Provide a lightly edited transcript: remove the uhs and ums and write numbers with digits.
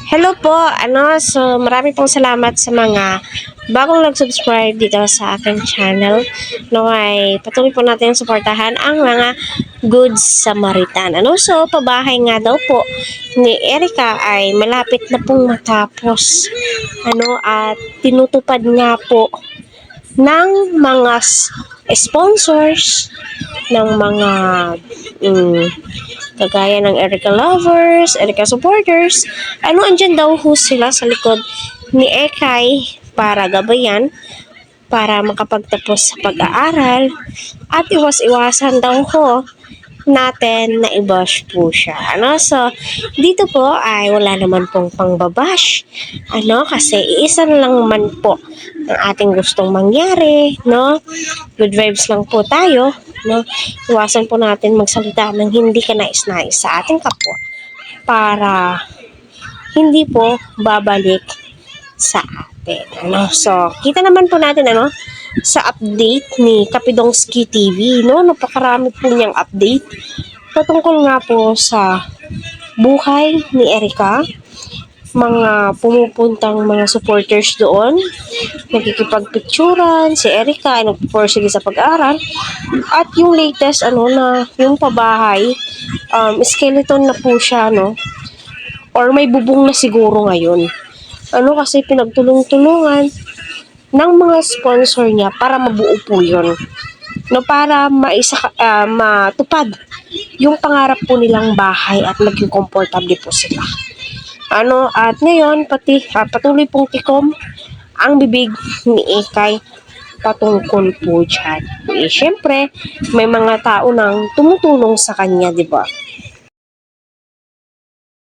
Hello po, so marami pong salamat sa mga bagong nag-subscribe dito sa aking channel. Ay patuloy po natin suportahan ang mga Good Samaritan. So pabahay nga daw po ni Erica ay malapit na pong matapos. At tinutupad nga po ng mga sponsors ng mga kagaya ng Erica lovers, Erica supporters. Andyan daw ho sila sa likod ni Ekay para gabayan, para makapagtapos sa pag-aaral, at iwas-iwasan daw ho natin na i-bash po siya. So, dito po ay wala naman pong pangbabash. Kasi iisa na lang man po ang ating gustong mangyari, no? Good vibes lang po tayo, no? Iwasan po natin magsalita ng hindi ka nais-nais sa ating kapwa para hindi po babalik sa atin. So, kita naman po natin, sa update ni Kapidongski TV, no? Napakarami po niyang update patungkol nga po sa buhay ni Erica, mga pumupuntang mga supporters doon, nagkikipagpicturan, si Erica ay nagpupursige sa pag-aaral, at yung latest, na yung pabahay, skeleton na po siya, no? Or may bubong na siguro ngayon. Kasi pinagtulong-tulungan ng mga sponsor niya para mabuo po yun. Para matupad yung pangarap po nilang bahay at maging komportable po sila. At ngayon, patuloy pong tikom ang bibig ni Ekay patungkol po dyan. Siyempre, may mga tao nang tumutulong sa kanya, di ba?